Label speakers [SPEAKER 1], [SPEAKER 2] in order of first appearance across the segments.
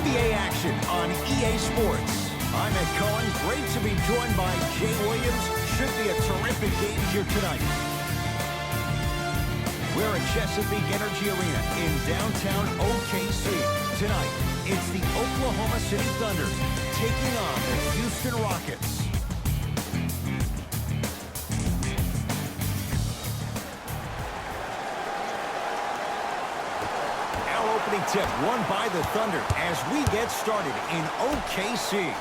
[SPEAKER 1] NBA action on EA Sports. I'm Ed Cohen. Great to be joined by Jay Williams. Should be a terrific game here tonight. We're at Chesapeake Energy Arena in downtown OKC. Tonight, it's the Oklahoma City Thunder taking on the Houston Rockets. Our opening tip won by the Thunder as we get started in OKC.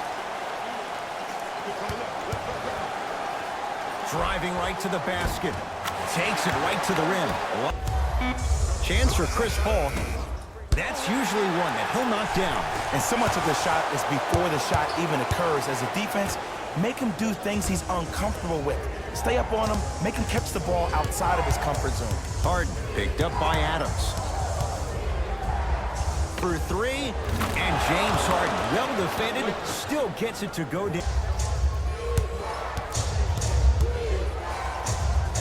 [SPEAKER 1] Driving right to the basket. Takes it right to the rim. Chance for Chris Paul. That's usually one that he'll knock down.
[SPEAKER 2] And so much of the shot is before the shot even occurs. As a defense, make him do things he's uncomfortable with. Stay up on him, make him catch the ball outside of his comfort zone.
[SPEAKER 1] Harden picked up by Adams. For three, and James Harden, well defended, still gets it to go down.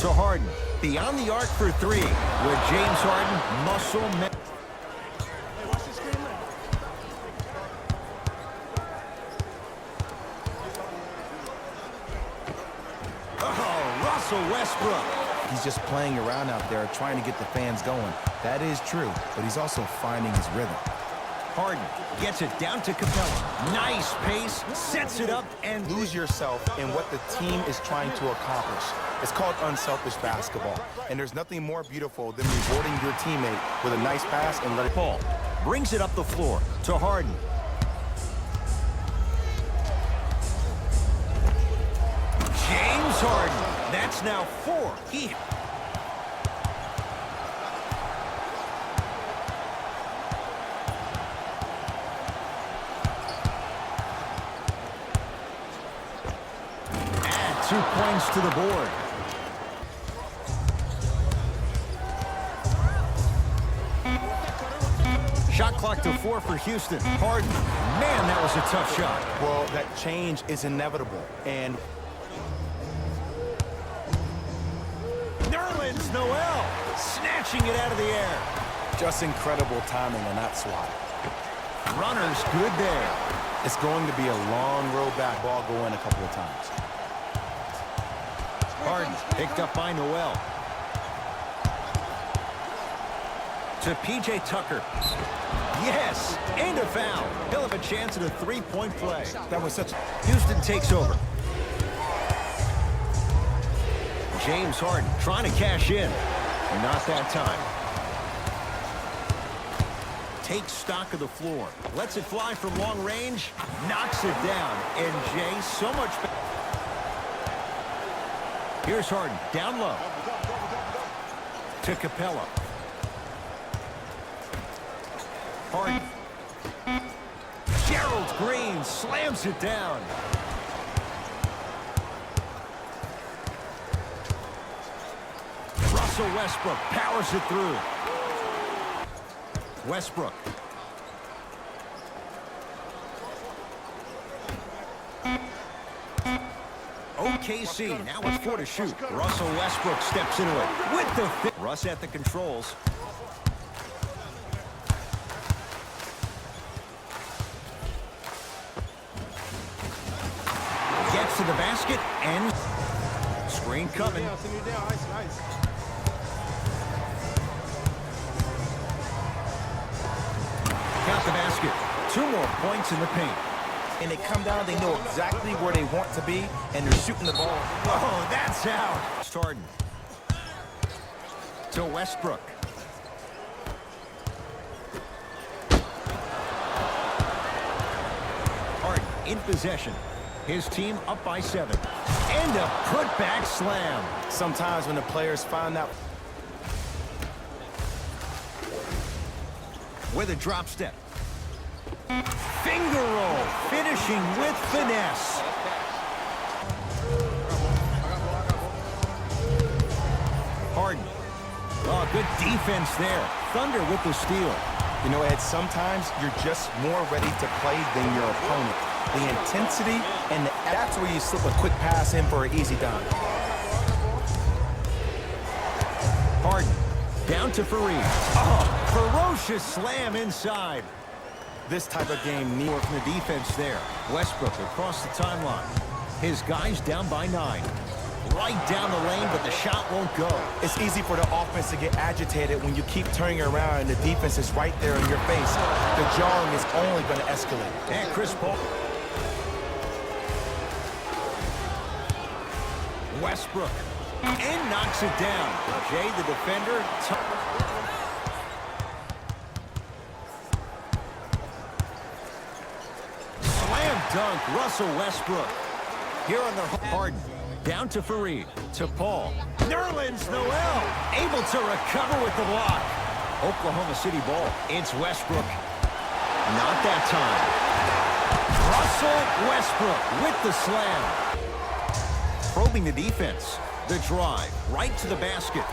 [SPEAKER 1] To Harden, beyond the arc for three, with James Harden muscle. Oh, Russell Westbrook.
[SPEAKER 2] He's just playing around out there, trying to get the fans going. That is true, but he's also finding his rhythm.
[SPEAKER 1] Harden gets it down to Capella. Nice pace, sets it up, and
[SPEAKER 2] lose yourself in what the team is trying to accomplish. It's called unselfish basketball, and there's nothing more beautiful than rewarding your teammate with a nice pass and let it
[SPEAKER 1] fall. Brings it up the floor to Harden. James Harden. That's now 4. Add 2 points to the board. Shot clock to 4 for Houston. Harden. Man, that was a tough shot.
[SPEAKER 2] Well, that change is inevitable. And
[SPEAKER 1] Nerlens Noel snatching it out of the air.
[SPEAKER 2] Just incredible timing on that swat.
[SPEAKER 1] Runner's good there.
[SPEAKER 2] It's going to be a long road back, ball going a couple of times.
[SPEAKER 1] Harden picked up by Noel. To P.J. Tucker. Yes, and a foul. He'll have a chance at a 3-point play.
[SPEAKER 2] That was such.
[SPEAKER 1] Houston takes over. James Harden trying to cash in. Not that time. Takes stock of the floor. Lets it fly from long range. Knocks it down. And Jay, so much better. Here's Harden, down low. To Capella. Harden. Gerald Green slams it down. Russell Westbrook powers it through. Westbrook. OKC, now it's 4 to shoot. Russell Westbrook steps into it with the Russ at the controls. Gets to the basket and screen coming. Count the basket. 2 more points in the paint.
[SPEAKER 2] And they come down, they know exactly where they want to be, and they're shooting the ball.
[SPEAKER 1] Oh, that's out. Harden. To Westbrook. Harden in possession. His team up by 7. And a put-back slam.
[SPEAKER 2] Sometimes when the players find out.
[SPEAKER 1] With a drop step. Finger roll, finishing with finesse. Harden. Oh, good defense there. Thunder with the steal.
[SPEAKER 2] You know, Ed, sometimes you're just more ready to play than your opponent. The intensity, and that's where you slip a quick pass in for an easy dunk. Harden, down to Fareed.
[SPEAKER 1] Oh, ferocious slam inside.
[SPEAKER 2] This type of game needs
[SPEAKER 1] From the defense there. Westbrook across the timeline. His guys down by 9. Right down the lane, but the shot won't go.
[SPEAKER 2] It's easy for the offense to get agitated when you keep turning around and the defense is right there in your face. The jarring is only going to escalate.
[SPEAKER 1] And Chris Paul. Westbrook. And knocks it down. Jay, the defender. Slam dunk, Russell Westbrook. Here on the Harden. Down to Fareed. To Paul. Nerlens Noel. Able to recover with the block. Oklahoma City ball. It's Westbrook. Not that time. Russell Westbrook with the slam. Probing the defense. The drive. Right to the basket.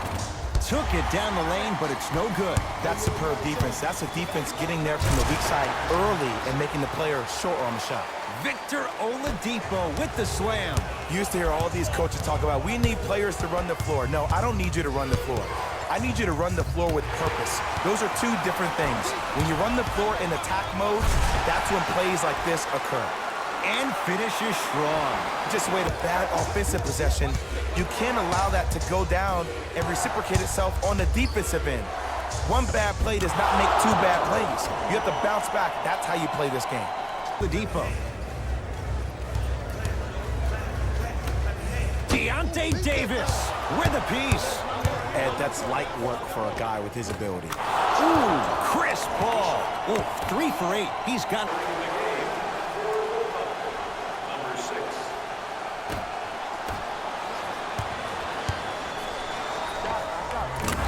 [SPEAKER 1] Took it down the lane, but it's no good.
[SPEAKER 2] That's superb defense. That's a defense getting there from the weak side early and making the player short on the shot.
[SPEAKER 1] Victor Oladipo with the slam.
[SPEAKER 2] You used to hear all these coaches talk about, we need players to run the floor. No, I don't need you to run the floor. I need you to run the floor with purpose. Those are two different things. When you run the floor in attack mode, that's when plays like this occur.
[SPEAKER 1] And finishes strong.
[SPEAKER 2] Just wait a bad offensive possession. You can't allow that to go down and reciprocate itself on the defensive end. One bad play does not make two bad plays. You have to bounce back. That's how you play this game.
[SPEAKER 1] Oladipo. Deontay Davis with a piece.
[SPEAKER 2] And that's light work for a guy with his ability.
[SPEAKER 1] Ooh, Chris Paul. Ooh, 3 for 8. He's got...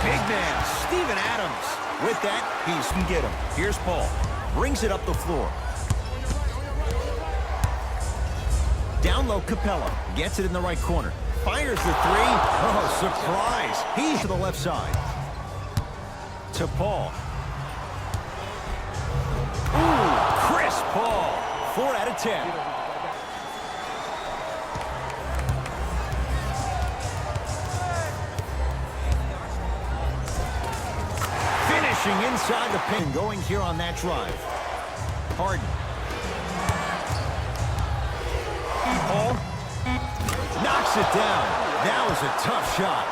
[SPEAKER 1] Big man, Steven Adams. With that, he can get him. Here's Paul. Brings it up the floor. Down low, Capella. Gets it in the right corner. Fires the 3. Oh, surprise. He's to the left side. To Paul. Ooh, Chris Paul. 4 out of 10. Finishing inside the pin, going here on that drive. Harden. Paul knocks it down. That was a tough shot.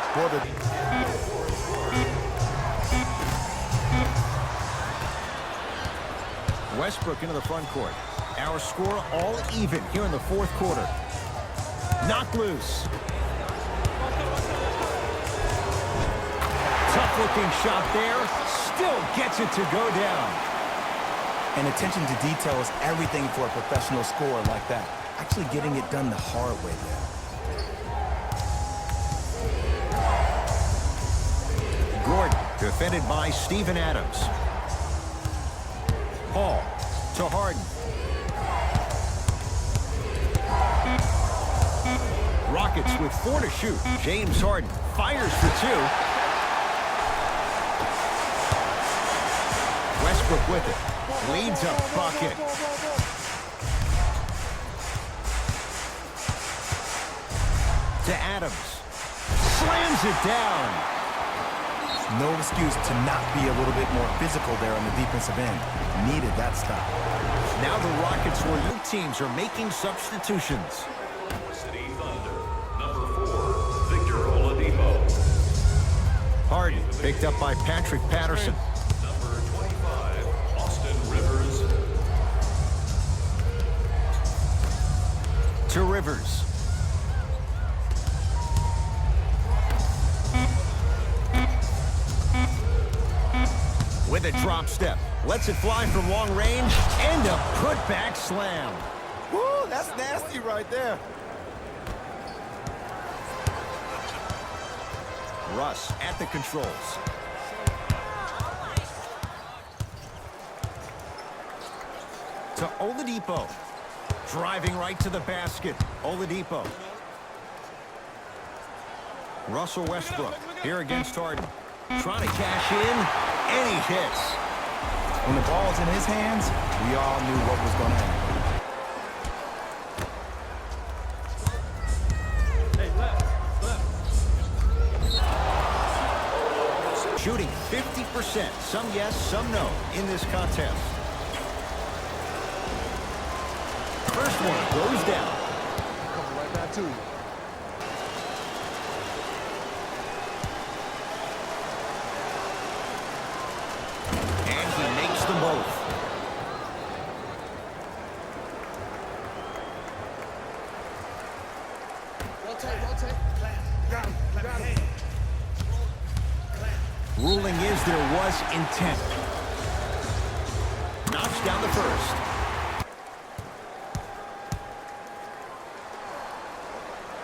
[SPEAKER 1] Westbrook into the front court. Our score all even here in the 4th quarter. Knocked loose. Tough-looking shot there. Still gets it to go down.
[SPEAKER 2] And attention to detail is everything for a professional scorer like that. Actually getting it done the hard way there.
[SPEAKER 1] Gordon, defended by Steven Adams. Paul to Harden. Rockets with 4 to shoot. James Harden fires for 2. Westbrook with it. Leads a bucket. To Adams. Slams it down.
[SPEAKER 2] No excuse to not be a little bit more physical there on the defensive end. Needed that stop.
[SPEAKER 1] Now the Rockets or your teams are making substitutions.
[SPEAKER 3] City Thunder, number 4, Victor Oladipo.
[SPEAKER 1] Harden picked up by Patrick Patterson.
[SPEAKER 3] Number 25, Austin Rivers.
[SPEAKER 1] To Rivers. With a drop step. Lets it fly from long range. And a putback slam.
[SPEAKER 2] Woo, that's nasty right there.
[SPEAKER 1] Russ at the controls. To Oladipo. Driving right to the basket. Oladipo. Russell Westbrook here against Harden. Trying to cash in, and he hits.
[SPEAKER 2] When the ball's in his hands, we all knew what was going to
[SPEAKER 1] happen. Shooting 50%, some yes, some no, in this contest. First one goes down.
[SPEAKER 4] Coming right back to you.
[SPEAKER 1] And he makes them both.
[SPEAKER 4] Rotate.
[SPEAKER 1] Ruling is there was intent. Knocks down the first.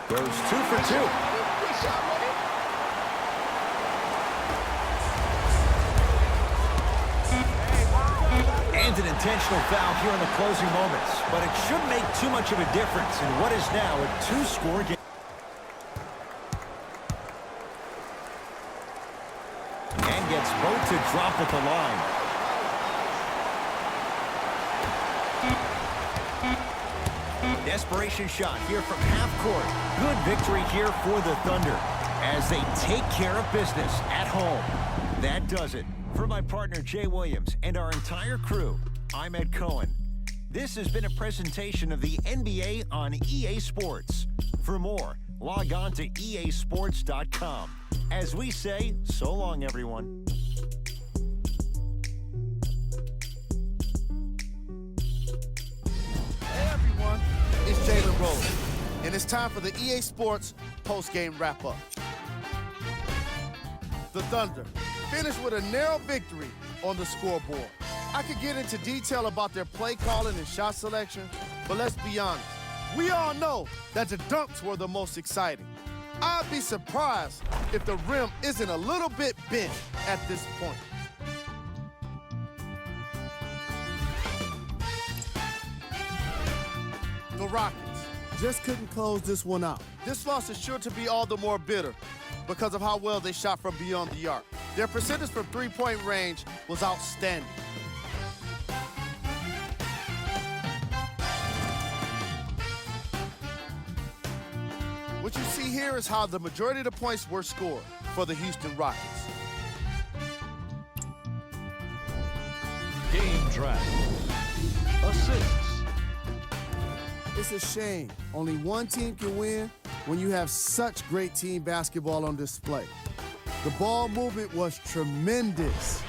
[SPEAKER 1] Goes 2 for 2. And an intentional foul here in the closing moments. But it shouldn't make too much of a difference in what is now a 2-score game. And gets both to drop at the line. Desperation shot here from half court. Good victory here for the Thunder as they take care of business at home. That does it. For my partner Jay Williams and our entire crew, I'm Ed Cohen. This has been a presentation of the NBA on EA Sports. For more, log on to easports.com. As we say, so long, everyone.
[SPEAKER 4] Hey everyone, it's Jalen Rose, and it's time for the EA Sports post-game wrap-up. The Thunder finished with a narrow victory on the scoreboard. I could get into detail about their play calling and shot selection, but let's be honest. We all know that the dunks were the most exciting. I'd be surprised if the rim isn't a little bit bent at this point. The Rockets just couldn't close this one out. This loss is sure to be all the more bitter because of how well they shot from beyond the arc. Their percentage from three-point range was outstanding. What you see here is how the majority of the points were scored for the Houston Rockets.
[SPEAKER 3] Game track. Assists.
[SPEAKER 4] It's a shame only one team can win when you have such great team basketball on display. The ball movement was tremendous.